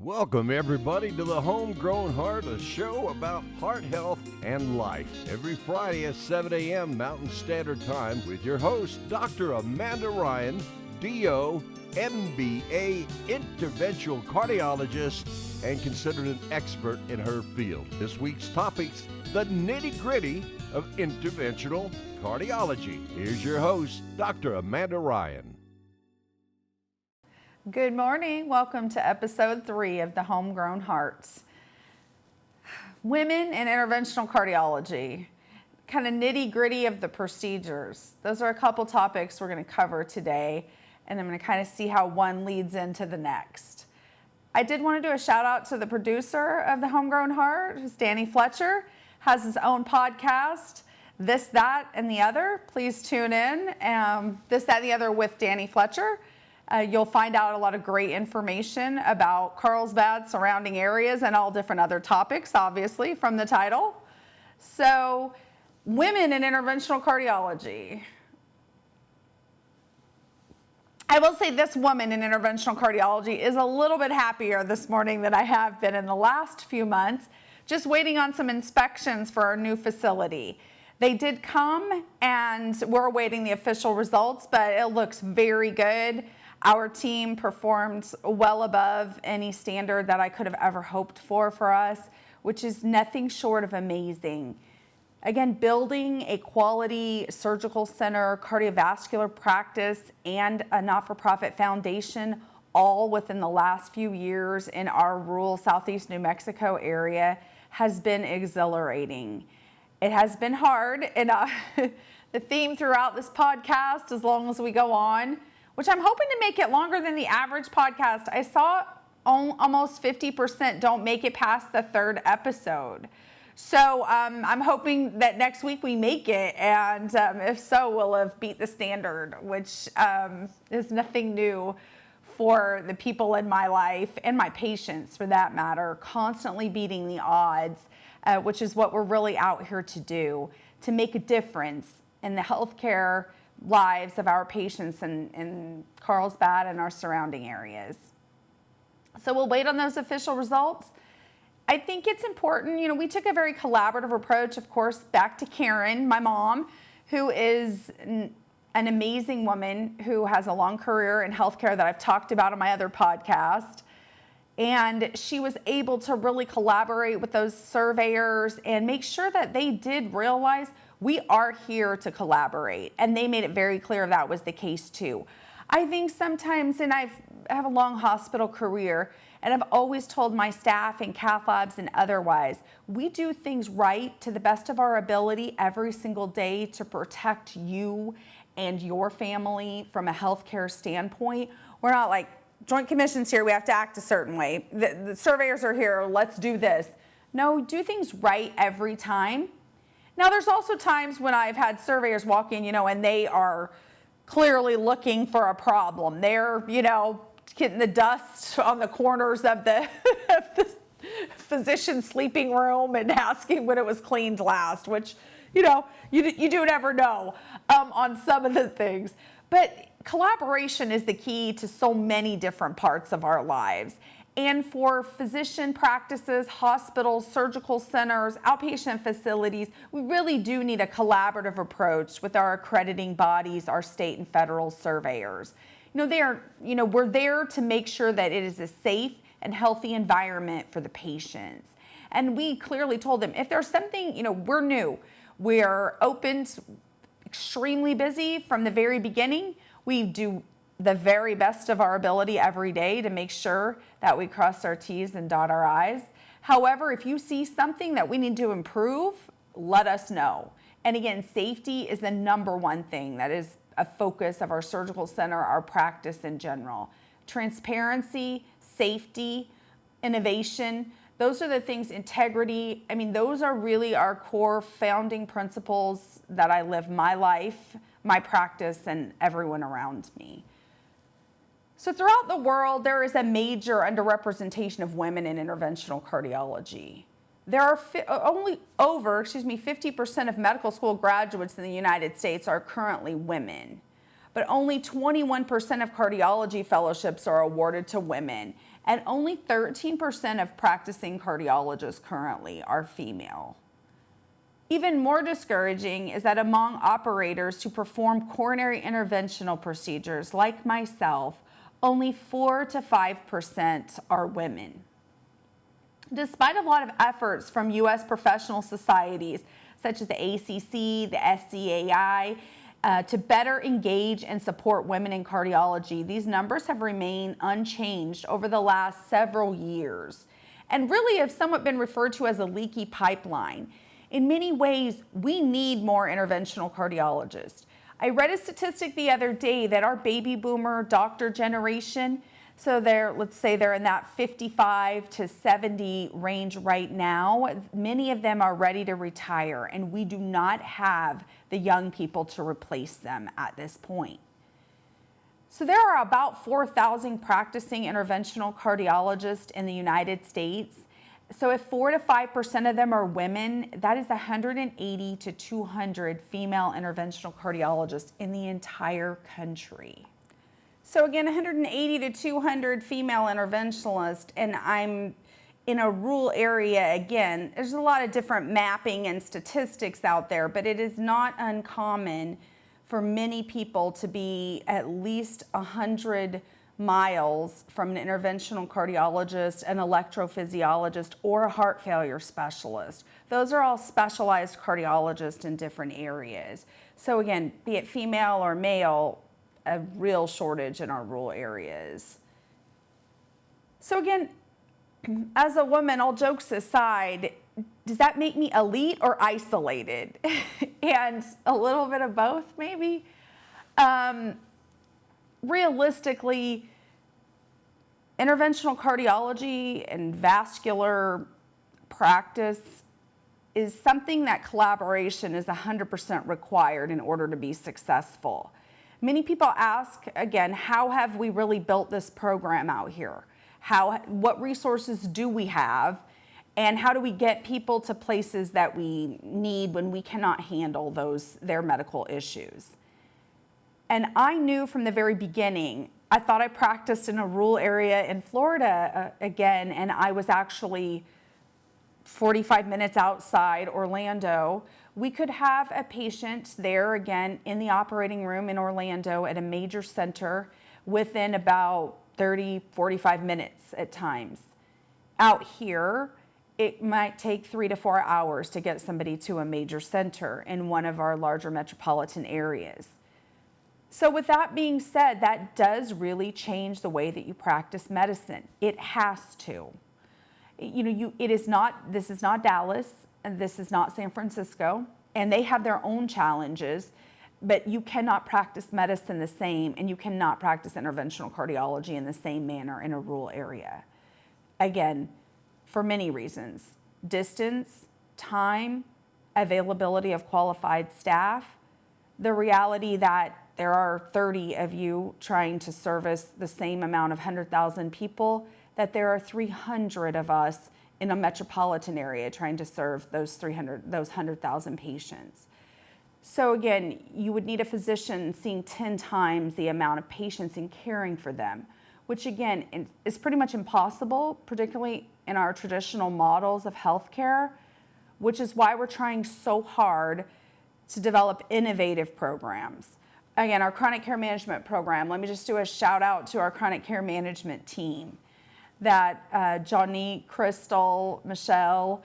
Welcome, everybody, to the Homegrown Heart, a show about heart health and life. Every Friday at 7 a.m. Mountain Standard Time with your host, Dr. Amanda Ryan, DO, MBA, Interventional Cardiologist, and considered an expert in her field. This week's topics, the nitty-gritty of interventional cardiology. Here's your host, Dr. Amanda Ryan. Good morning. Welcome to episode 3 of the Homegrown Hearts. Women in interventional cardiology, kind of nitty-gritty of the procedures. Those are a couple topics we're going to cover today, and I'm going to kind of see how one leads into the next. I did want to do a shout out to the producer of the Homegrown Heart, who's Danny Fletcher, has his own podcast, This, That, and the Other. Please tune in. This, That, and the Other with Danny Fletcher. You'll find out a lot of great information about Carlsbad, surrounding areas, and all different other topics, obviously, from the title. So, women in interventional cardiology. I will say this woman in interventional cardiology is a little bit happier this morning than I have been in the last few months, just waiting on some inspections for our new facility. They did come, and we're awaiting the official results, but it looks very good. Our team performed well above any standard that I could have ever hoped for us, which is nothing short of amazing. Again, building a quality surgical center, cardiovascular practice, and a not-for-profit foundation all within the last few years in our rural Southeast New Mexico area has been exhilarating. It has been hard, and the theme throughout this podcast, as long as we go on, which I'm hoping to make it longer than the average podcast. I saw almost 50% don't make it past the 3rd episode. So I'm hoping that next week we make it, and if so, we'll have beat the standard, which is nothing new for the people in my life and my patients, for that matter, constantly beating the odds, which is what we're really out here to do, to make a difference in the healthcare lives of our patients in Carlsbad and our surrounding areas. So we'll wait on those official results. I think it's important, we took a very collaborative approach, of course, back to Karen, my mom, who is an amazing woman who has a long career in healthcare that I've talked about on my other podcast. And she was able to really collaborate with those surveyors and make sure that they did realize we are here to collaborate. And they made it very clear that was the case too. I think sometimes, and I have a long hospital career, and I've always told my staff in cath labs and otherwise, we do things right to the best of our ability every single day to protect you and your family from a healthcare standpoint. We're not like, Joint Commission's here, we have to act a certain way. The surveyors are here, let's do this. No, do things right every time. Now, there's also times when I've had surveyors walk in, and they are clearly looking for a problem. They're, getting the dust on the corners of the, of the physician's sleeping room and asking when it was cleaned last, which, you do never know on some of the things. But collaboration is the key to so many different parts of our lives. And for physician practices, hospitals, surgical centers, outpatient facilities, we really do need a collaborative approach with our accrediting bodies, our state and federal surveyors. We're there to make sure that it is a safe and healthy environment for the patients. And we clearly told them, if there's something, we're new, we're open, extremely busy from the very beginning. We do the very best of our ability every day to make sure that we cross our T's and dot our I's. However, if you see something that we need to improve, let us know. And again, safety is the number one thing that is a focus of our surgical center, our practice in general. Transparency, safety, innovation, those are the things, integrity. Those are really our core founding principles that I live my life, my practice, and everyone around me. So throughout the world, there is a major underrepresentation of women in interventional cardiology. There are only over 50% of medical school graduates in the United States are currently women. but only 21% of cardiology fellowships are awarded to women. and only 13% of practicing cardiologists currently are female. Even more discouraging is that among operators who perform coronary interventional procedures like myself, only 4 to 5% are women. Despite a lot of efforts from U.S. professional societies such as the ACC, the SCAI, to better engage and support women in cardiology, these numbers have remained unchanged over the last several years and really have somewhat been referred to as a leaky pipeline. In many ways, we need more interventional cardiologists. I read a statistic the other day that our baby boomer doctor generation, so let's say they're in that 55 to 70 range right now, many of them are ready to retire, and we do not have the young people to replace them at this point. So there are about 4,000 practicing interventional cardiologists in the United States. So if 4 to 5% of them are women, that is 180 to 200 female interventional cardiologists in the entire country. So again, 180 to 200 female interventionalists, and I'm in a rural area. Again, there's a lot of different mapping and statistics out there, but it is not uncommon for many people to be at least 100 miles from an interventional cardiologist, an electrophysiologist, or a heart failure specialist. Those are all specialized cardiologists in different areas. So again, be it female or male, a real shortage in our rural areas. So again, as a woman, all jokes aside, does that make me elite or isolated? And a little bit of both, maybe. Realistically, interventional cardiology and vascular practice is something that collaboration is 100% required in order to be successful. Many people ask, again, how have we really built this program out here? What resources do we have? And how do we get people to places that we need when we cannot handle their medical issues? And I knew from the very beginning, I thought I practiced in a rural area in Florida again, and I was actually 45 minutes outside Orlando. We could have a patient there again in the operating room in Orlando at a major center within about 30, 45 minutes at times. Out here, it might take 3 to 4 hours to get somebody to a major center in one of our larger metropolitan areas. So with that being said, that does really change the way that you practice medicine. It has to. This is not Dallas, and this is not San Francisco, and they have their own challenges, but you cannot practice medicine the same, and you cannot practice interventional cardiology in the same manner in a rural area. Again, for many reasons: distance, time, availability of qualified staff, the reality that there are 30 of you trying to service the same amount of 100,000 people, that there are 300 of us in a metropolitan area trying to serve those 100,000 patients. So again, you would need a physician seeing 10 times the amount of patients and caring for them, which again is pretty much impossible, particularly in our traditional models of healthcare, which is why we're trying so hard to develop innovative programs. Again, our chronic care management program, let me just do a shout out to our chronic care management team, that Johnny, Crystal, Michelle.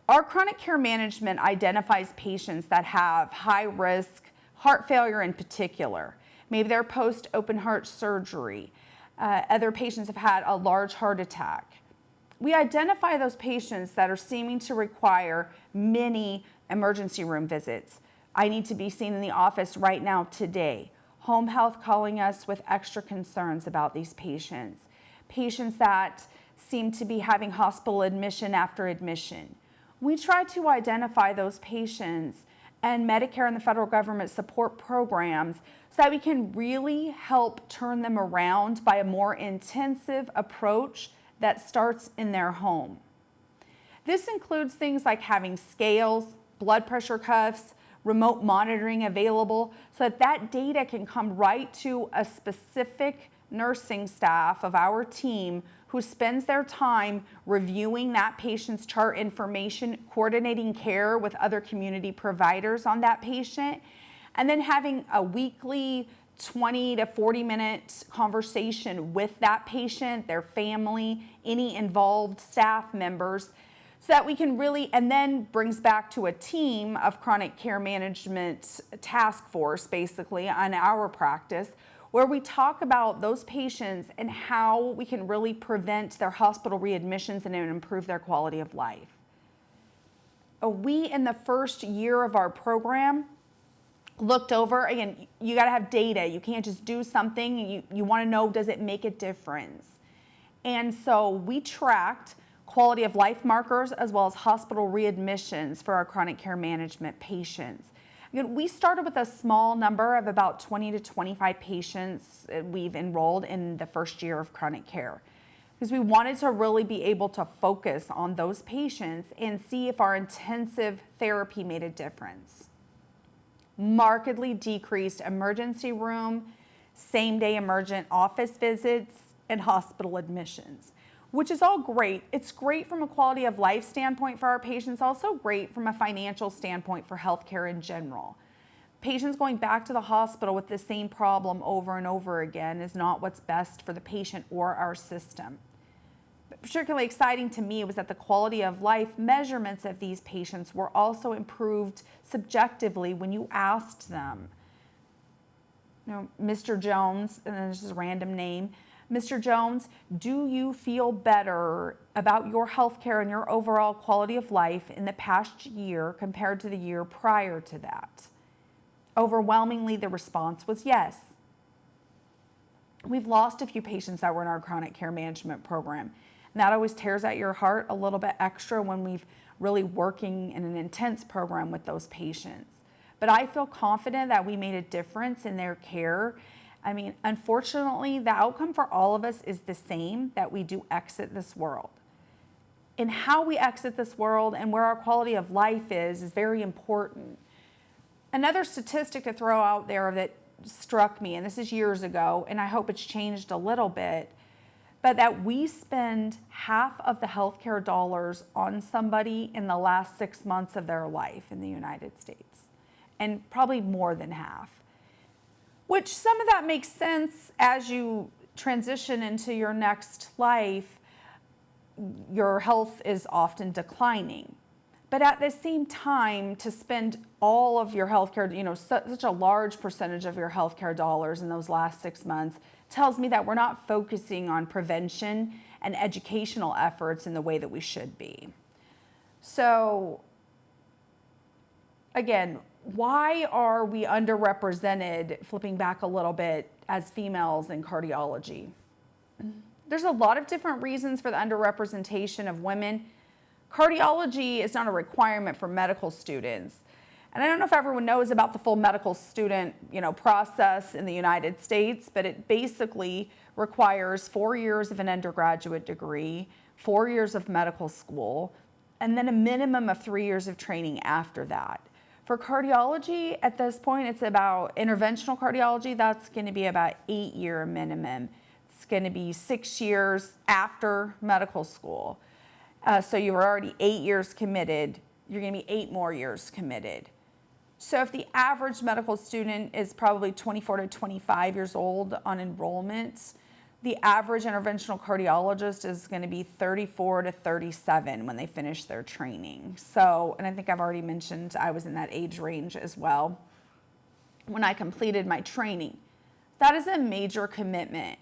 Our chronic care management identifies patients that have high risk heart failure in particular. Maybe they're post open heart surgery. Other patients have had a large heart attack. We identify those patients that are seeming to require many emergency room visits. I need to be seen in the office right now today. Home health calling us with extra concerns about these patients. Patients that seem to be having hospital admission after admission. We try to identify those patients, and Medicare and the federal government support programs so that we can really help turn them around by a more intensive approach that starts in their home. This includes things like having scales, blood pressure cuffs, remote monitoring available so that that data can come right to a specific nursing staff of our team who spends their time reviewing that patient's chart information, coordinating care with other community providers on that patient, and then having a weekly 20 to 40 minute conversation with that patient, their family, any involved staff members, so that we can really, and then brings back to a team of chronic care management task force, basically, on our practice, where we talk about those patients and how we can really prevent their hospital readmissions and improve their quality of life. We, in the first year of our program, looked over, again, you got to have data. You can't just do something. You want to know, does it make a difference? And so we tracked quality of life markers as well as hospital readmissions for our chronic care management patients. Again, we started with a small number of about 20 to 25 patients we've enrolled in the first year of chronic care, because we wanted to really be able to focus on those patients and see if our intensive therapy made a difference. Markedly decreased emergency room, same-day emergent office visits, and hospital admissions, which is all great. It's great from a quality of life standpoint for our patients, also great from a financial standpoint for healthcare in general. Patients going back to the hospital with the same problem over and over again is not what's best for the patient or our system. But particularly exciting to me was that the quality of life measurements of these patients were also improved subjectively when you asked them. Mr. Jones, and then this is a random name, Mr. Jones, do you feel better about your health care and your overall quality of life in the past year compared to the year prior to that? Overwhelmingly, the response was yes. We've lost a few patients that were in our chronic care management program. And that always tears at your heart a little bit extra when we've really working in an intense program with those patients. But I feel confident that we made a difference in their care. I mean, unfortunately, the outcome for all of us is the same, that we do exit this world. And how we exit this world and where our quality of life is very important. Another statistic to throw out there that struck me, and this is years ago, and I hope it's changed a little bit, but that we spend half of the healthcare dollars on somebody in the last 6 months of their life in the United States, and probably more than half. Which some of that makes sense as you transition into your next life. Your health is often declining. But at the same time, to spend all of your healthcare, such a large percentage of your healthcare dollars in those last 6 months tells me that we're not focusing on prevention and educational efforts in the way that we should be. So, again, why are we underrepresented, flipping back a little bit, as females in cardiology? There's a lot of different reasons for the underrepresentation of women. Cardiology is not a requirement for medical students. And I don't know if everyone knows about the full medical student, process in the United States, but it basically requires 4 years of an undergraduate degree, 4 years of medical school, and then a minimum of 3 years of training after that. For cardiology, at this point, it's about interventional cardiology. That's going to be about 8-year minimum. It's going to be 6 years after medical school. So you're already 8 years committed. You're going to be 8 more years committed. So if the average medical student is probably 24 to 25 years old on enrollment, the average interventional cardiologist is going to be 34 to 37 when they finish their training. So, and I think I've already mentioned I was in that age range as well when I completed my training. That is a major commitment.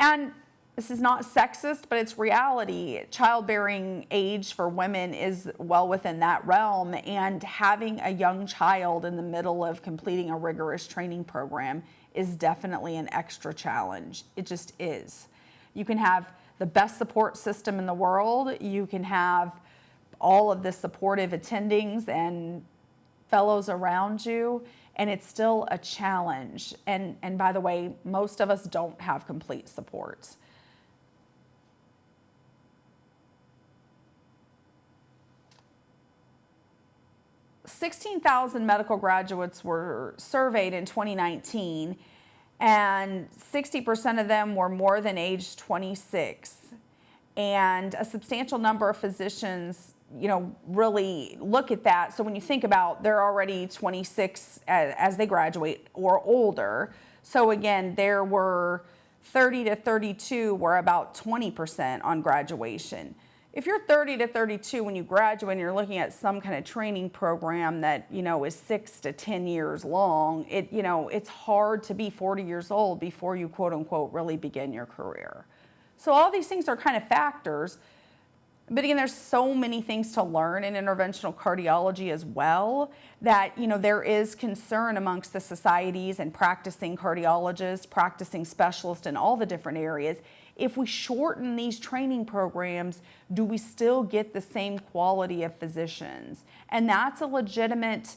And this is not sexist, but it's reality. Childbearing age for women is well within that realm, and having a young child in the middle of completing a rigorous training program is definitely an extra challenge. It just is. You can have the best support system in the world. You can have all of the supportive attendings and fellows around you, and it's still a challenge. And by the way, most of us don't have complete support. 16,000 medical graduates were surveyed in 2019, and 60% of them were more than age 26. And a substantial number of physicians, really look at that. So when you think about, they're already 26 as they graduate or older. So again, there were 30 to 32 were about 20% on graduation. If you're 30 to 32 when you graduate and you're looking at some kind of training program that, is 6 to 10 years long, it's hard to be 40 years old before you quote unquote really begin your career. So all these things are kind of factors. But again, there's so many things to learn in interventional cardiology as well that, there is concern amongst the societies and practicing cardiologists, practicing specialists in all the different areas. If we shorten these training programs, do we still get the same quality of physicians? And that's a legitimate,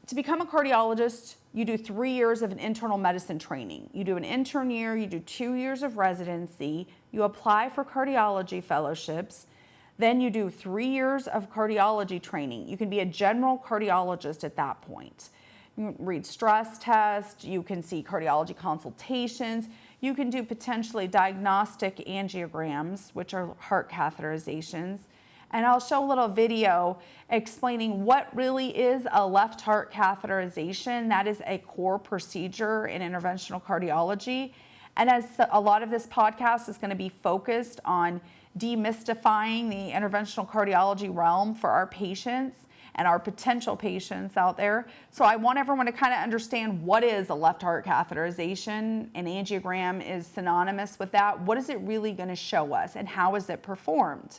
to become a cardiologist, you do 3 years of an internal medicine training. You do an intern year, you do 2 years of residency, you apply for cardiology fellowships, then you do 3 years of cardiology training. You can be a general cardiologist at that point. You can read stress tests, you can see cardiology consultations, you can do potentially diagnostic angiograms, which are heart catheterizations. And I'll show a little video explaining what really is a left heart catheterization. That is a core procedure in interventional cardiology. And as a lot of this podcast is going to be focused on demystifying the interventional cardiology realm for our patients and our potential patients out there. So I want everyone to kind of understand what is a left heart catheterization. An angiogram is synonymous with that. What is it really going to show us and how is it performed?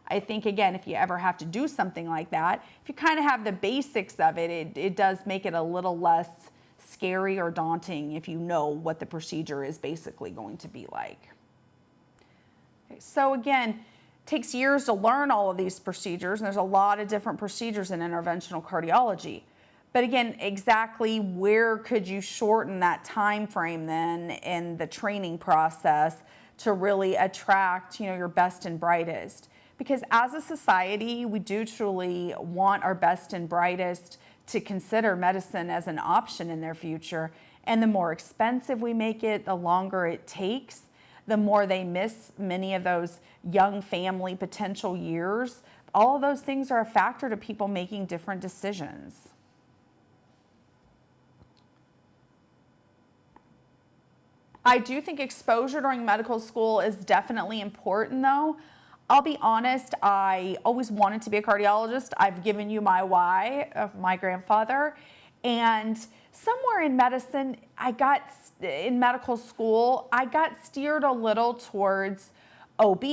I think, again, if you ever have to do something like that, if you kind of have the basics of it, it does make it a little less scary or daunting if you know what the procedure is basically going to be like. Okay, so again, it takes years to learn all of these procedures, and there's a lot of different procedures in interventional cardiology. But again, exactly where could you shorten that time frame then in the training process to really attract, your best and brightest? Because as a society, we do truly want our best and brightest to consider medicine as an option in their future. And the more expensive we make it, the longer it takes, the more they miss many of those young family potential years. All of those things are a factor to people making different decisions. I do think exposure during medical school is definitely important though. I'll be honest, I always wanted to be a cardiologist. I've given you my why of my grandfather. And somewhere in medicine, in medical school, I got steered a little towards OB.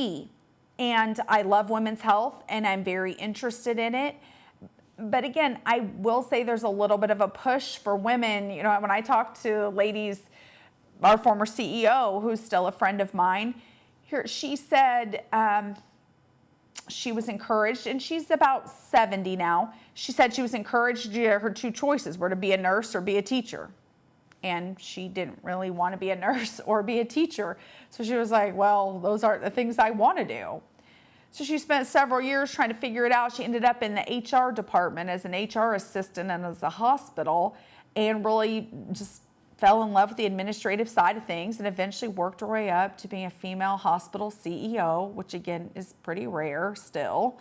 And I love women's health and I'm very interested in it. But again, I will say there's a little bit of a push for women. When I talk to ladies, our former CEO, who's still a friend of mine, she said she was encouraged, and she's about 70 now. She said she was encouraged, her two choices were to be a nurse or be a teacher. And she didn't really want to be a nurse or be a teacher. So she was like, well, those aren't the things I want to do. So she spent several years trying to figure it out. She ended up in the HR department as an HR assistant and as a hospital, and really just fell in love with the administrative side of things, and eventually worked her way up to being a female hospital CEO, which again is pretty rare still,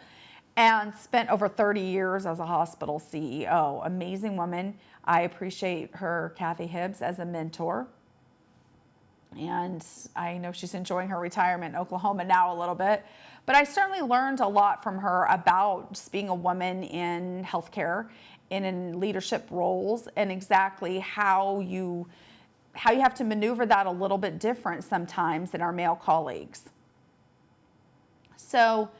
and spent over 30 years as a hospital CEO. Amazing woman. I appreciate her, Kathy Hibbs, as a mentor. And I know she's enjoying her retirement in Oklahoma now a little bit. But I certainly learned a lot from her about just being a woman in healthcare and in leadership roles, and exactly how you have to maneuver that a little bit different sometimes than our male colleagues. So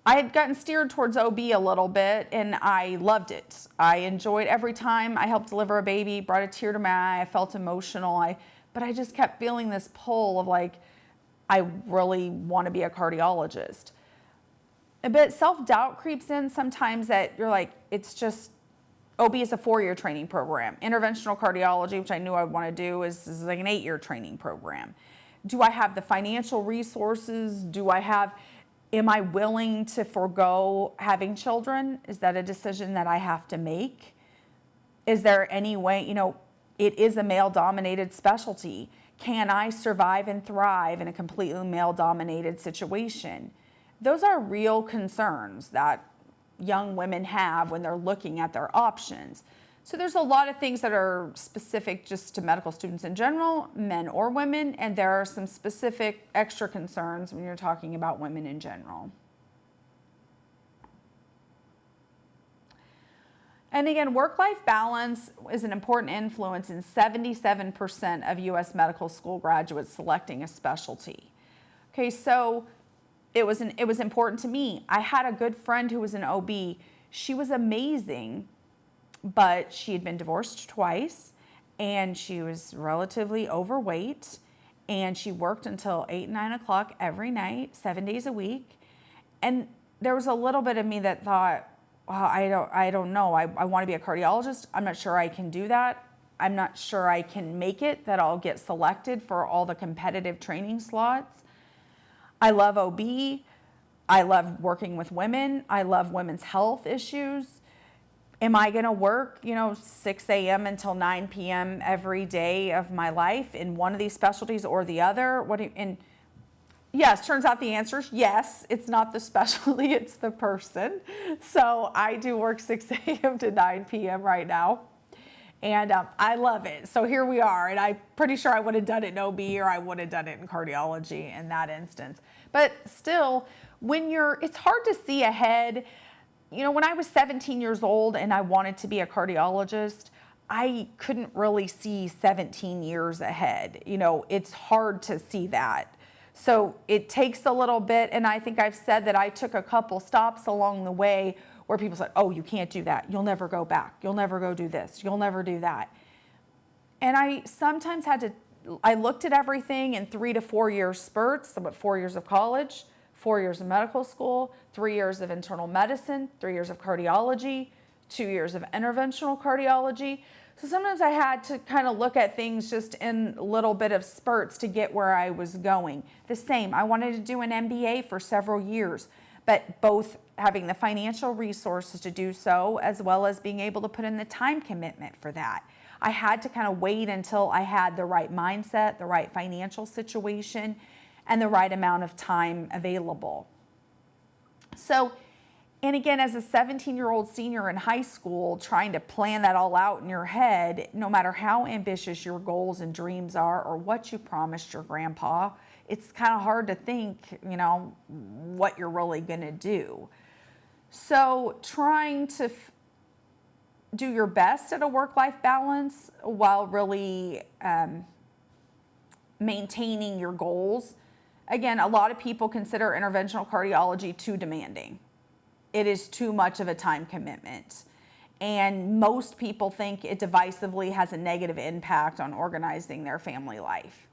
I had gotten steered towards OB a little bit, and I loved it. I enjoyed every time I helped deliver a baby, brought a tear to my eye, I felt emotional, but I just kept feeling this pull of like, I really want to be a cardiologist. But self-doubt creeps in sometimes that you're like, it's just, OB is a 4-year training program. Interventional cardiology, which I knew I would want to do, is like an 8-year training program. Do I have the financial resources? Am I willing to forego having children? Is that a decision that I have to make? Is there any way, it is a male-dominated specialty. Can I survive and thrive in a completely male-dominated situation? Those are real concerns that young women have when they're looking at their options. So there's a lot of things that are specific just to medical students in general, men or women, and there are some specific extra concerns when you're talking about women in general. And again, work-life balance is an important influence in 77% of U.S. medical school graduates selecting a specialty. Okay, so it was important to me. I had a good friend who was an OB. She was amazing, but she had been divorced twice, and she was relatively overweight, and she worked until 8, 9 o'clock every night, 7 days a week. And there was a little bit of me that thought, well, I don't know. I want to be a cardiologist. I'm not sure I can do that. I'm not sure I can make it, that I'll get selected for all the competitive training slots. I love OB. I love working with women. I love women's health issues. Am I going to work, 6 a.m. until 9 p.m. every day of my life in one of these specialties or the other? Yes, turns out the answer is yes. It's not the specialty, it's the person. So I do work 6 a.m. to 9 p.m. right now. And I love it. So here we are. And I'm pretty sure I would have done it in OB or I would have done it in cardiology in that instance. But still, it's hard to see ahead. When I was 17 years old and I wanted to be a cardiologist, I couldn't really see 17 years ahead. It's hard to see that. So it takes a little bit, and I think I've said that I took a couple stops along the way where people said, oh, you can't do that. You'll never go back. You'll never go do this. You'll never do that. And I sometimes I looked at everything in 3 to 4 year spurts, so 4 years of college, 4 years of medical school, 3 years of internal medicine, 3 years of cardiology, 2 years of interventional cardiology. So sometimes I had to kind of look at things just in a little bit of spurts to get where I was going. The same, I wanted to do an MBA for several years, but both having the financial resources to do so as well as being able to put in the time commitment for that. I had to kind of wait until I had the right mindset, the right financial situation, and the right amount of time available. And again, as a 17-year-old senior in high school, trying to plan that all out in your head, no matter how ambitious your goals and dreams are or what you promised your grandpa, it's kind of hard to think, what you're really going to do. So trying to do your best at a work-life balance while really maintaining your goals. Again, a lot of people consider interventional cardiology too demanding. It is too much of a time commitment. And most people think it divisively has a negative impact on organizing their family life.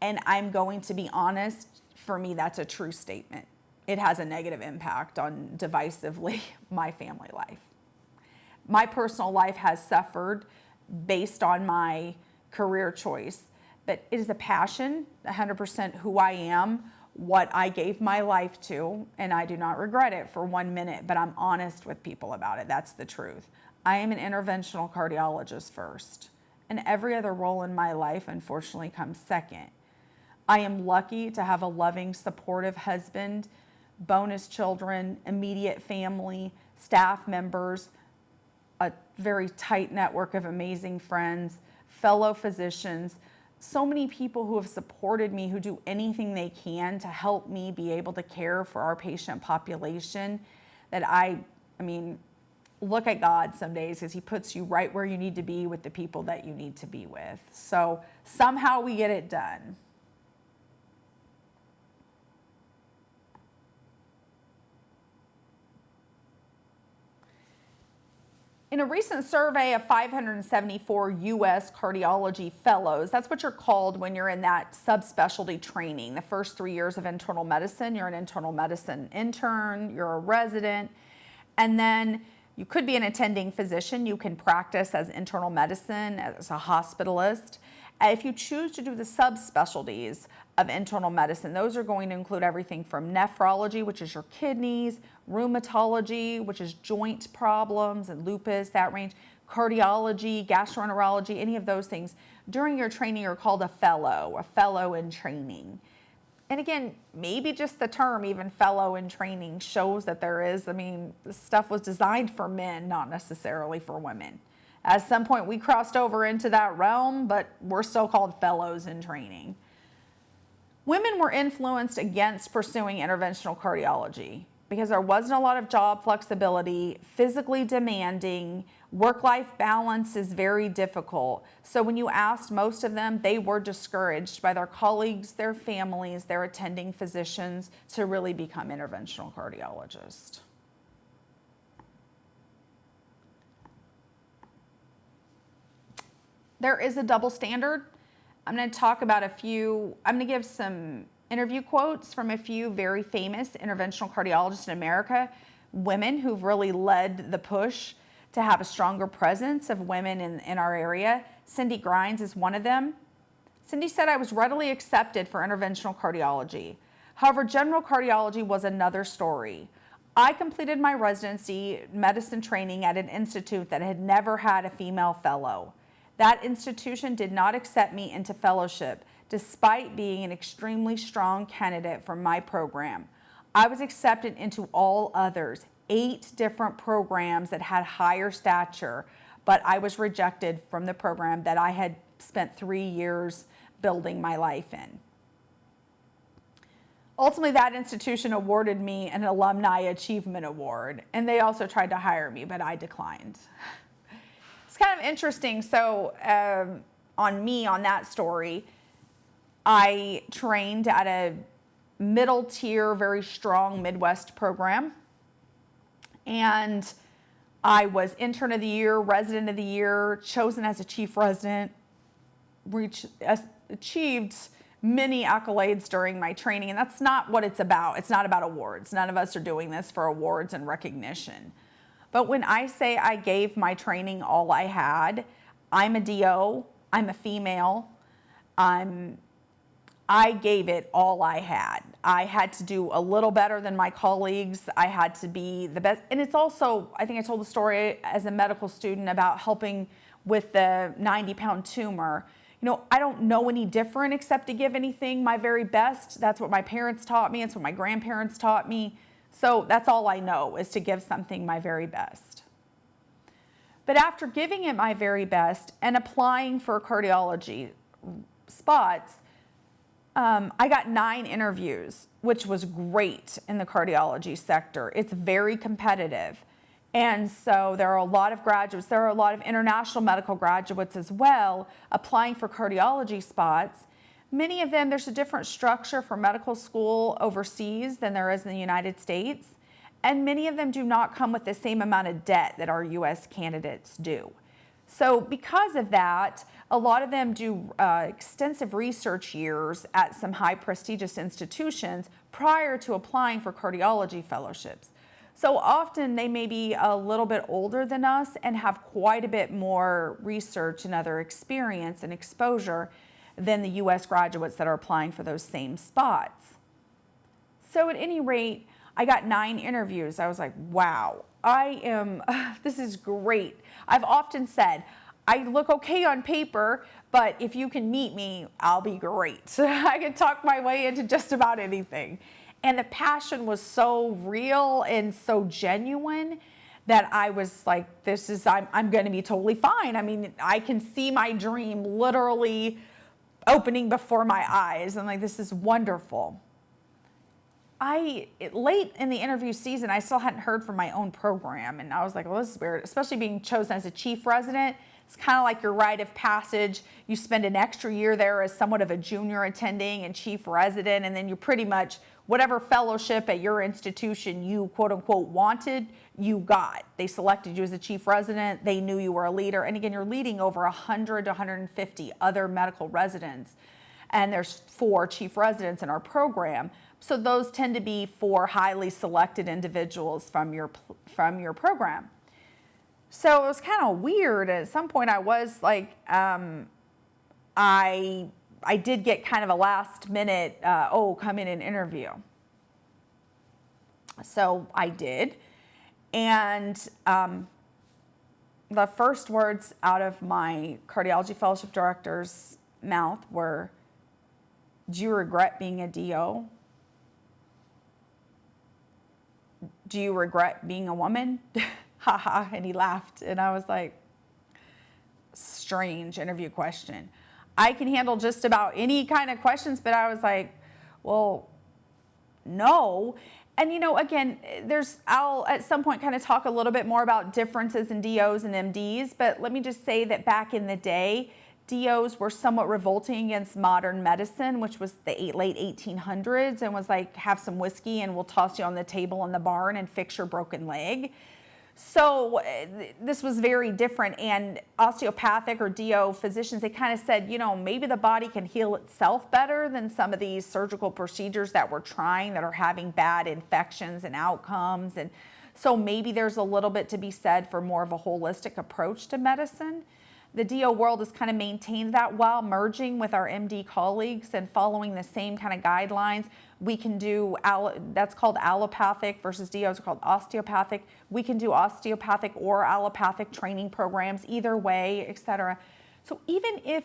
And I'm going to be honest, for me, that's a true statement. It has a negative impact on divisively my family life. My personal life has suffered based on my career choice, but it is a passion, 100% who I am, what I gave my life to, and I do not regret it for 1 minute, but I'm honest with people about it. That's the truth. I am an interventional cardiologist first, and every other role in my life, unfortunately, comes second. I am lucky to have a loving, supportive husband, bonus children, immediate family, staff members, a very tight network of amazing friends, fellow physicians, so many people who have supported me, who do anything they can to help me be able to care for our patient population, that I mean, look at God some days because he puts you right where you need to be with the people that you need to be with. So somehow we get it done. In a recent survey of 574 U.S. cardiology fellows, that's what you're called when you're in that subspecialty training. The first 3 years of internal medicine, you're an internal medicine intern, you're a resident, and then you could be an attending physician. You can practice as internal medicine, as a hospitalist. If you choose to do the subspecialties of internal medicine, those are going to include everything from nephrology, which is your kidneys, rheumatology, which is joint problems and lupus, that range, cardiology, gastroenterology, any of those things, during your training you're called a fellow in training. And again, maybe just the term, even fellow in training, shows that there is, this stuff was designed for men, not necessarily for women. At some point we crossed over into that realm, but we're still called fellows in training. Women were influenced against pursuing interventional cardiology because there wasn't a lot of job flexibility, physically demanding, work-life balance is very difficult. So when you asked most of them, they were discouraged by their colleagues, their families, their attending physicians to really become interventional cardiologists. There is a double standard. I'm going to talk about I'm going to give some interview quotes from a few very famous interventional cardiologists in America, women who've really led the push to have a stronger presence of women in our area. Cindy Grimes is one of them. Cindy said, "I was readily accepted for interventional cardiology. However, general cardiology was another story. I completed my residency medicine training at an institute that had never had a female fellow. That institution did not accept me into fellowship, despite being an extremely strong candidate for my program. I was accepted into all others, 8 different programs that had higher stature, but I was rejected from the program that I had spent 3 years building my life in." Ultimately, that institution awarded me an Alumni Achievement Award, and they also tried to hire me, but I declined. It's kind of interesting. So on that story, I trained at a middle tier, very strong Midwest program. And I was intern of the year, resident of the year, chosen as a chief resident, achieved many accolades during my training. And that's not what it's about. It's not about awards. None of us are doing this for awards and recognition. But when I say I gave my training all I had, I'm a DO, I'm a female, I gave it all I had. I had to do a little better than my colleagues. I had to be the best. And it's also, I think I told the story as a medical student about helping with the 90-pound tumor. I don't know any different except to give anything my very best. That's what my parents taught me. It's what my grandparents taught me. So that's all I know, is to give something my very best. But after giving it my very best and applying for cardiology spots, I got 9 interviews, which was great in the cardiology sector. It's very competitive. And so there are a lot of graduates, there are a lot of international medical graduates as well applying for cardiology spots. Many of them, there's a different structure for medical school overseas than there is in the United States. And many of them do not come with the same amount of debt that our US candidates do. So because of that, a lot of them do extensive research years at some high prestigious institutions prior to applying for cardiology fellowships. So often they may be a little bit older than us and have quite a bit more research and other experience and exposure than the US graduates that are applying for those same spots. So at any rate, I got 9 interviews. I was like, wow, this is great. I've often said, I look okay on paper, but if you can meet me, I'll be great. I can talk my way into just about anything. And the passion was so real and so genuine that I was like, I'm going to be totally fine. I can see my dream literally opening before my eyes. And this is wonderful. Late in the interview season, I still hadn't heard from my own program. And I was like, well, this is weird, especially being chosen as a chief resident. It's kind of like your rite of passage. You spend an extra year there as somewhat of a junior attending and chief resident, and then you pretty much, whatever fellowship at your institution you quote unquote wanted, you got. They selected you as a chief resident. They knew you were a leader. And again, you're leading over 100 to 150 other medical residents. And there's 4 chief residents in our program. So those tend to be 4 highly selected individuals from your program. So it was kind of weird. At some point I was like, I did get kind of a last minute, come in and interview. So I did. And the first words out of my cardiology fellowship director's mouth were, "Do you regret being a DO? Do you regret being a woman?" Haha, and he laughed. And I was like, strange interview question. I can handle just about any kind of questions, but I was like, well, no. And again, I'll at some point kind of talk a little bit more about differences in DOs and MDs, but let me just say that back in the day, DOs were somewhat revolting against modern medicine, which was the late 1800s, and was like, have some whiskey and we'll toss you on the table in the barn and fix your broken leg. So this was very different, and osteopathic or DO physicians, they kind of said, maybe the body can heal itself better than some of these surgical procedures that we're trying that are having bad infections and outcomes. And so maybe there's a little bit to be said for more of a holistic approach to medicine. The DO world has kind of maintained that while merging with our MD colleagues and following the same kind of guidelines. We can do, that's called allopathic versus DOs are called osteopathic. We can do osteopathic or allopathic training programs, either way, etc. So even if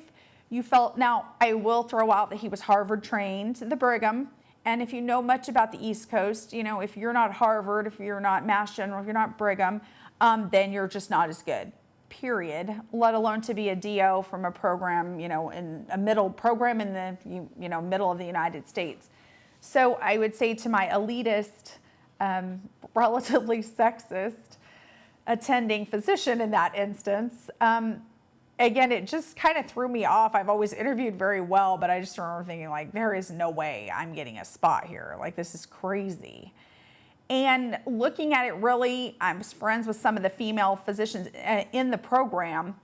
you felt, now I will throw out that he was Harvard trained, the Brigham, and if you know much about the East Coast, if you're not Harvard, if you're not Mass General, if you're not Brigham, then you're just not as good. Period, let alone to be a DO from a program, in a middle program in the, middle of the United States. So I would say to my elitist, relatively sexist attending physician in that instance, again, it just kind of threw me off. I've always interviewed very well, but I just remember thinking like, there is no way I'm getting a spot here. Like, this is crazy. And looking at it really, I was friends with some of the female physicians in the program.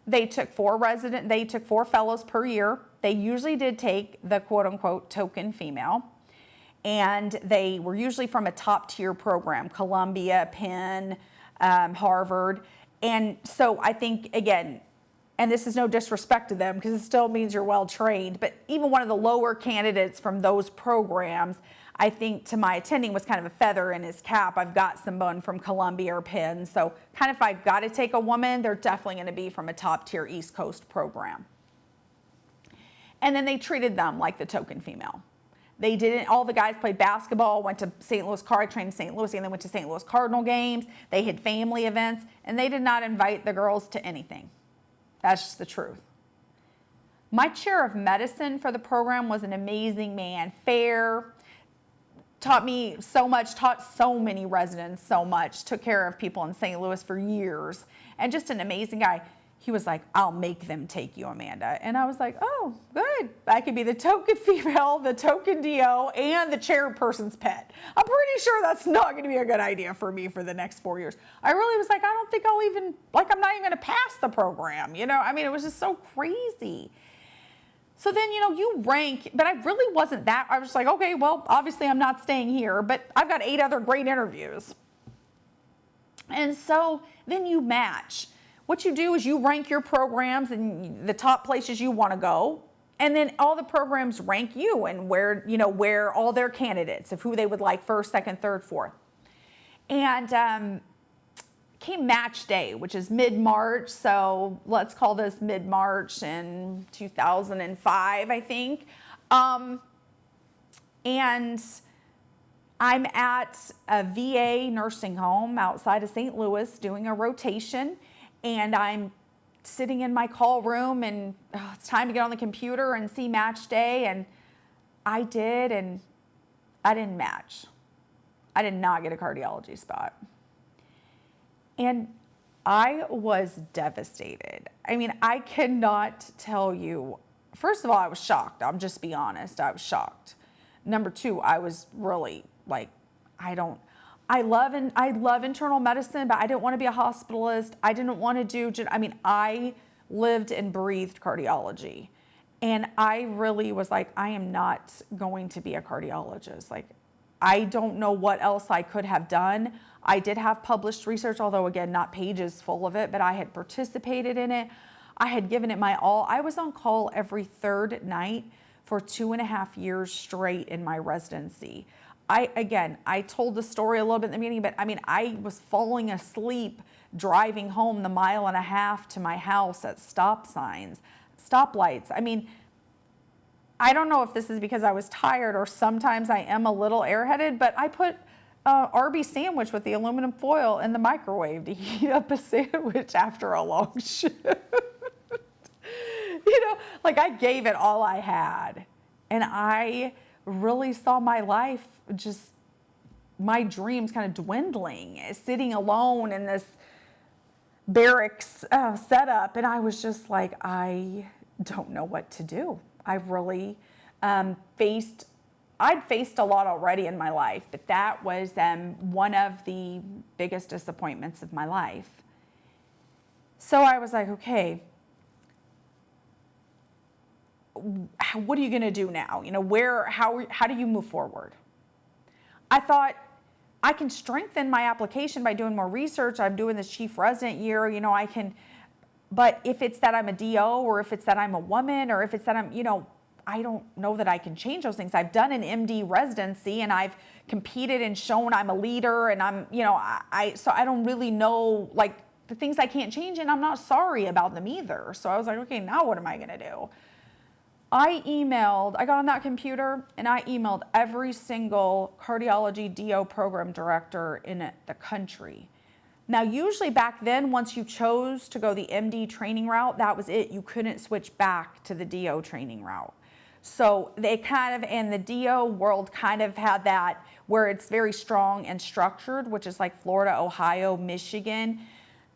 They took 4 fellows per year. They usually did take the quote unquote token female. And they were usually from a top tier program, Columbia, Penn, Harvard. And so I think, again, and this is no disrespect to them because it still means you're well trained, but even one of the lower candidates from those programs, I think to my attending was kind of a feather in his cap. I've got someone from Columbia or Penn. So kind of if I've got to take a woman, they're definitely going to be from a top tier East Coast program. And then they treated them like the token female. They didn't, all the guys played basketball, went to St. Louis trained in St. Louis, and then went to St. Louis Cardinal games. They had family events, and they did not invite the girls to anything. That's just the truth. My chair of medicine for the program was an amazing man, fair, taught me so much, taught so many residents so much, took care of people in St. Louis for years, and just an amazing guy. He was like, "I'll make them take you, Amanda." And I was like, oh, good. I could be the token female, the token DO, and the chairperson's pet. I'm pretty sure that's not going to be a good idea for me for the next 4 years. I really was like, I don't think I'll even, like, I'm not even going to pass the program. I mean, it was just so crazy. So then, you rank, but I really wasn't that. I was like, okay, well, obviously I'm not staying here, but I've got 8 other great interviews. And so then you match. What you do is you rank your programs and the top places you want to go. And then all the programs rank you and where all their candidates of who they would like first, second, third, fourth. And came match day, which is mid-March. So let's call this mid-March in 2005, I think. And I'm at a VA nursing home outside of St. Louis doing a rotation. And I'm sitting in my call room and it's time to get on the computer and see match day. And I did, and I didn't match. I did not get a cardiology spot. And I was devastated. I mean, I cannot tell you. First of all, I was shocked. I'll just be honest. I was shocked. Number 2, I was really like, I love internal medicine, but I didn't want to be a hospitalist. I didn't want to do, I lived and breathed cardiology. And I really was like, I am not going to be a cardiologist. Like, I don't know what else I could have done. I did have published research, although again, not pages full of it, but I had participated in it. I had given it my all. I was on call every 3rd night for 2.5 years straight in my residency. I told the story a little bit in the beginning, but I mean, I was falling asleep driving home the 1.5 miles to my house at stoplights. I mean, I don't know if this is because I was tired or sometimes I am a little airheaded, but I put Arby's sandwich with the aluminum foil in the microwave to heat up a sandwich after a long shift. Like I gave it all I had. And I really saw my life, just my dreams kind of dwindling, sitting alone in this barracks setup. And I was just like, I don't know what to do. I've really I'd faced a lot already in my life, but that was one of the biggest disappointments of my life. So I was like, okay, what are you going to do now? How do you move forward? I thought I can strengthen my application by doing more research. I'm doing this chief resident year, I can, but if it's that I'm a DO or if it's that I'm a woman or if it's that I'm, I don't know that I can change those things. I've done an MD residency and I've competed and shown I'm a leader and I'm, so I don't really know like the things I can't change and I'm not sorry about them either. So I was like, okay, now what am I going to do? I got on that computer and I emailed every single cardiology DO program director in the country. Now, usually back then, once you chose to go the MD training route, that was it. You couldn't switch back to the DO training route. So they and the DO world kind of had that where it's very strong and structured, which is like Florida, Ohio, Michigan,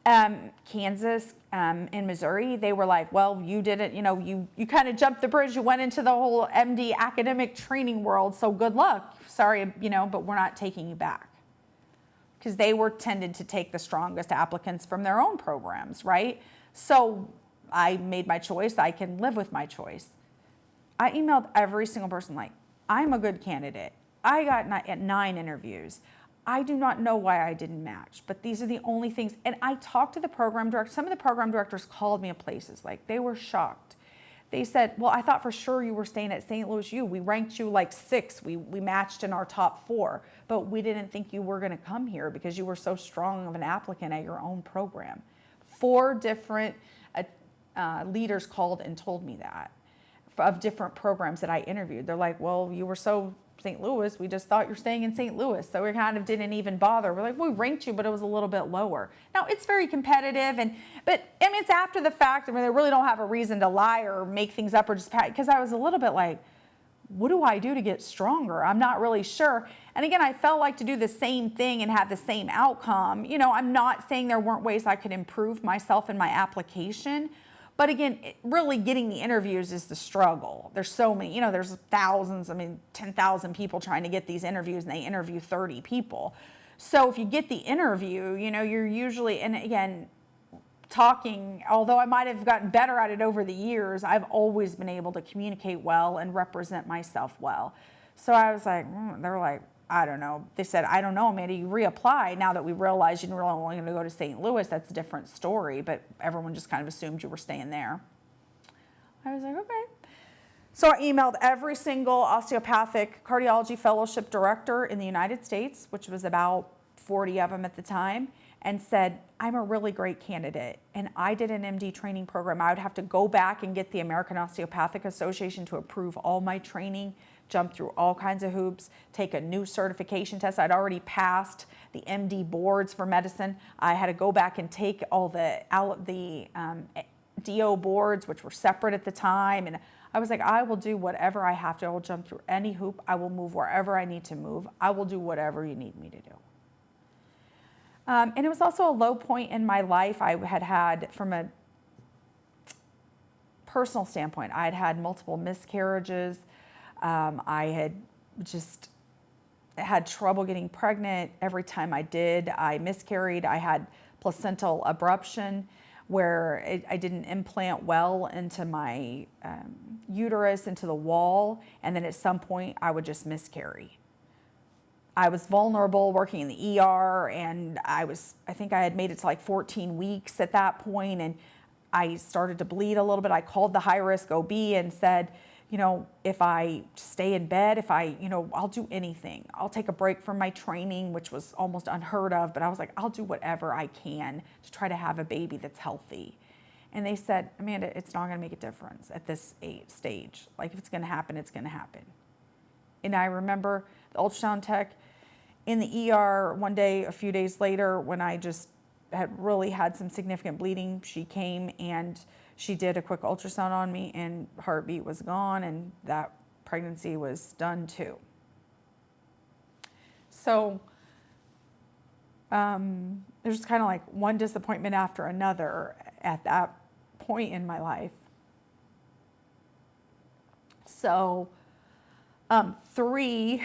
Kansas, and Missouri. They were like, well, you didn't, you kind of jumped the bridge. You went into the whole MD academic training world. So good luck. Sorry, but we're not taking you back. Because they were tended to take the strongest applicants from their own programs, right? So I made my choice. I can live with my choice. I emailed every single person like, I'm a good candidate. I got 9 interviews. I do not know why I didn't match, but these are the only things. And I talked to the program director. Some of the program directors called me at places, like they were shocked. They said, well, I thought for sure you were staying at St. Louis U. We ranked you like 6. We matched in our top 4, but we didn't think you were going to come here because you were so strong of an applicant at your own program. 4 different leaders called and told me that of different programs that I interviewed. They're like, well, you were so St. Louis, we just thought you're staying in St. Louis. So we kind of didn't even bother. We're like, we ranked you, but it was a little bit lower. Now it's very competitive, but it's after the fact. I mean, they really don't have a reason to lie or make things up or just because I was a little bit like, what do I do to get stronger? I'm not really sure. And again, I felt like to do the same thing and have the same outcome. I'm not saying there weren't ways I could improve myself in my application. But again, really getting the interviews is the struggle. There's so many, there's thousands, 10,000 people trying to get these interviews and they interview 30 people. So if you get the interview, you're usually, and again, talking, although I might have gotten better at it over the years, I've always been able to communicate well and represent myself well. So I was like, they were like, I don't know. They said, I don't know, Amanda, you reapply. Now that we realize you're really only going to go to St. Louis, that's a different story, but everyone just kind of assumed you were staying there. I was like, okay. So I emailed every single osteopathic cardiology fellowship director in the United States, which was about 40 of them at the time, and said, I'm a really great candidate, and I did an MD training program. I would have to go back and get the American Osteopathic Association to approve all my training, jump through all kinds of hoops, take a new certification test. I'd already passed the MD boards for medicine. I had to go back and take all the DO boards, which were separate at the time. And I was like, I will do whatever I have to. I will jump through any hoop. I will move wherever I need to move. I will do whatever you need me to do. And it was also a low point in my life. I had from a personal standpoint, I had multiple miscarriages. I had just had trouble getting pregnant. Every time I did, I miscarried. I had placental abruption where I didn't implant well into my uterus, into the wall, and then at some point I would just miscarry. I was vulnerable working in the ER, and I think I had made it to like 14 weeks at that point, and I started to bleed a little bit. I called the high-risk OB and said, if I stay in bed, if I, I'll do anything. I'll take a break from my training, which was almost unheard of, but I was like, I'll do whatever I can to try to have a baby that's healthy. And they said, Amanda, it's not going to make a difference at this stage. Like, if it's going to happen, it's going to happen. And I remember the ultrasound tech in the ER one day, a few days later, when I just had really had some significant bleeding, she came and she did a quick ultrasound on me, and heartbeat was gone, and that pregnancy was done too. So there's kind of like one disappointment after another at that point in my life. So 3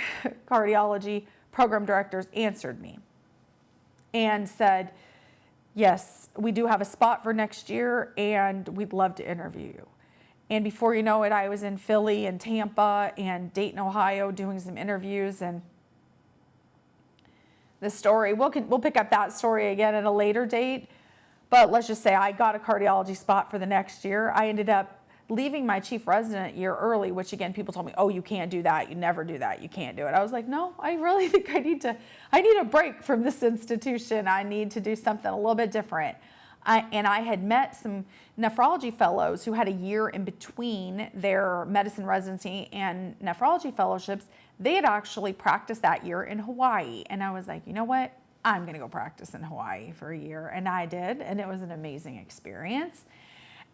cardiology program directors answered me and said, yes, we do have a spot for next year and we'd love to interview you. And before you know it, I was in Philly and Tampa and Dayton, Ohio doing some interviews. And the story, we'll pick up that story again at a later date. But let's just say I got a cardiology spot for the next year. I ended up leaving my chief resident year early, which again, people told me, oh, you can't do that. You never do that. You can't do it. I was like, no, I really think I need a break from this institution. I need to do something a little bit different. And I had met some nephrology fellows who had a year in between their medicine residency and nephrology fellowships. They had actually practiced that year in Hawaii. And I was like, you know what? I'm going to go practice in Hawaii for a year. And I did. And it was an amazing experience.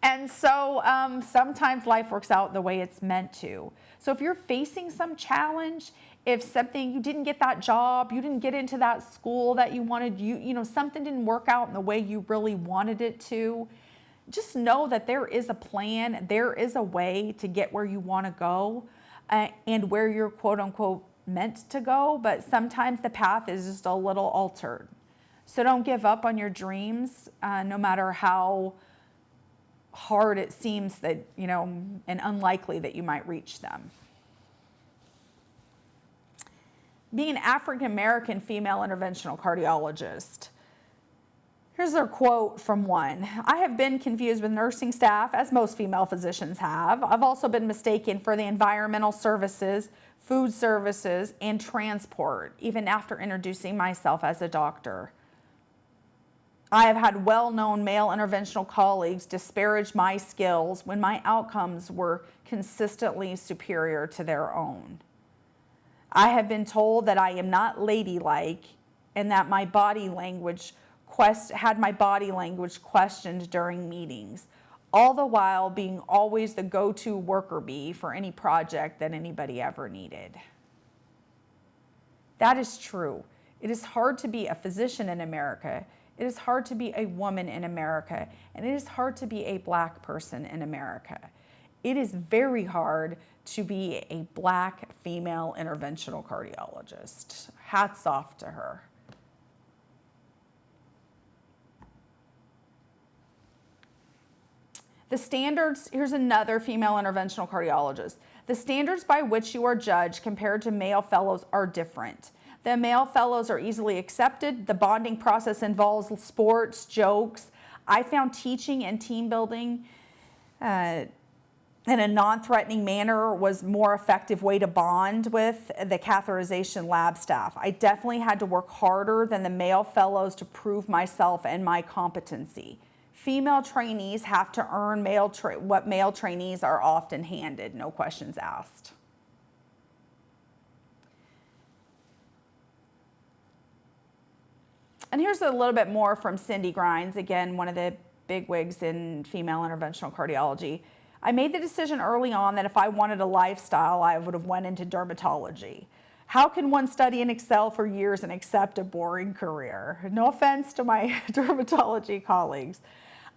And so sometimes life works out the way it's meant to. So if you're facing some challenge, if you didn't get that job, you didn't get into that school that you wanted, something didn't work out in the way you really wanted it to, just know that there is a plan, there is a way to get where you want to go and where you're quote unquote meant to go, but sometimes the path is just a little altered. So don't give up on your dreams, no matter how hard it seems that, and unlikely that you might reach them. Being an African American female interventional cardiologist. Here's their quote from one. I have been confused with nursing staff, as most female physicians have. I've also been mistaken for the environmental services, food services, and transport, even after introducing myself as a doctor. I have had well-known male interventional colleagues disparage my skills when my outcomes were consistently superior to their own. I have been told that I am not ladylike and that my body language had my body language questioned during meetings, all the while being always the go-to worker bee for any project that anybody ever needed. That is true. It is hard to be a physician in America. It is hard to be a woman in America, and it is hard to be a Black person in America. It is very hard to be a Black female interventional cardiologist. Hats off to her. The standards, here's another female interventional cardiologist. The standards by which you are judged compared to male fellows are different. The male fellows are easily accepted. The bonding process involves sports, jokes. I found teaching and team building in a non-threatening manner was a more effective way to bond with the catheterization lab staff. I definitely had to work harder than the male fellows to prove myself and my competency. Female trainees have to earn what male trainees are often handed, no questions asked. And here's a little bit more from Cindy Grimes, again, one of the bigwigs in female interventional cardiology. I made the decision early on that if I wanted a lifestyle, I would have went into dermatology. How can one study and excel for years and accept a boring career? No offense to my dermatology colleagues.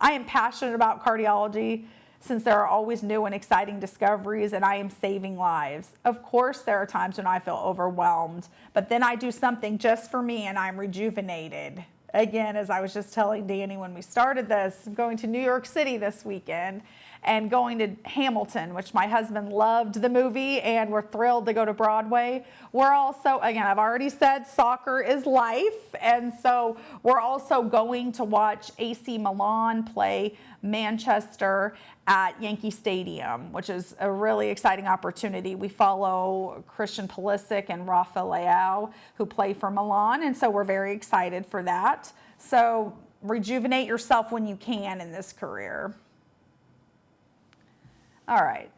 I am passionate about cardiology since there are always new and exciting discoveries and I am saving lives. Of course, there are times when I feel overwhelmed, but then I do something just for me and I'm rejuvenated. Again, as I was just telling Danny when we started this, I'm going to New York City this weekend, and going to Hamilton, which my husband loved the movie and we're thrilled to go to Broadway. We're also, again, I've already said soccer is life, and so we're also going to watch AC Milan play Manchester at Yankee Stadium, which is a really exciting opportunity. We follow Christian Pulisic and Rafa Leao, who play for Milan, and so we're very excited for that. So rejuvenate yourself when you can in this career. All right,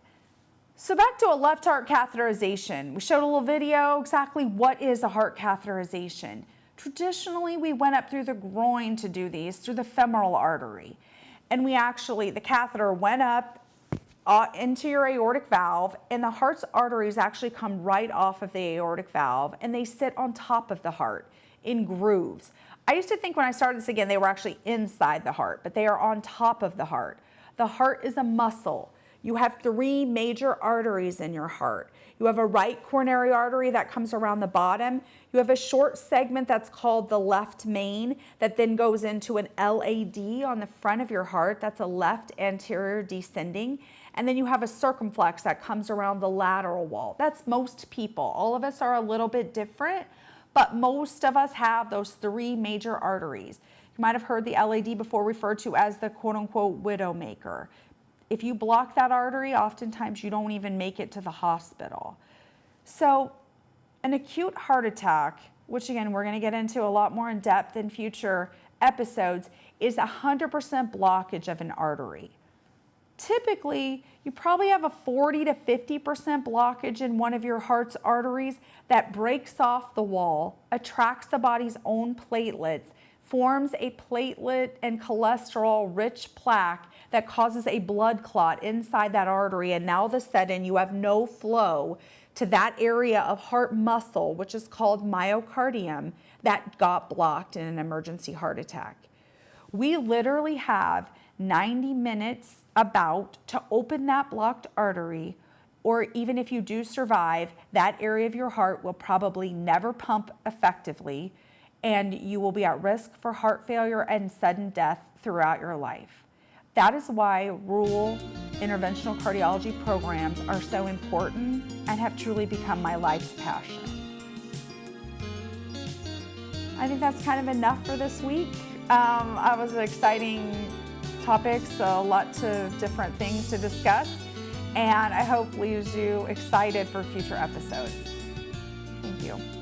so back to a left heart catheterization. We showed a little video exactly what is a heart catheterization. Traditionally, we went up through the groin to do these, through the femoral artery. And the catheter went up into your aortic valve, and the heart's arteries actually come right off of the aortic valve, and they sit on top of the heart in grooves. I used to think when I started this again, they were actually inside the heart, but they are on top of the heart. The heart is a muscle. You have 3 major arteries in your heart. You have a right coronary artery that comes around the bottom. You have a short segment that's called the left main that then goes into an LAD on the front of your heart. That's a left anterior descending. And then you have a circumflex that comes around the lateral wall. That's most people. All of us are a little bit different, but most of us have those 3 major arteries. You might have heard the LAD before referred to as the quote-unquote widowmaker. If you block that artery, oftentimes you don't even make it to the hospital. So an acute heart attack, which again, we're gonna get into a lot more in depth in future episodes, is 100% blockage of an artery. Typically, you probably have a 40 to 50% blockage in one of your heart's arteries that breaks off the wall, attracts the body's own platelets, forms a platelet and cholesterol-rich plaque that causes a blood clot inside that artery, and now all of a sudden you have no flow to that area of heart muscle, which is called myocardium, that got blocked in an emergency heart attack. We literally have 90 minutes about to open that blocked artery, or even if you do survive, that area of your heart will probably never pump effectively, and you will be at risk for heart failure and sudden death throughout your life. That is why rural interventional cardiology programs are so important and have truly become my life's passion. I think that's kind of enough for this week. It was an exciting topic, so a lot of different things to discuss, and I hope leaves you excited for future episodes. Thank you.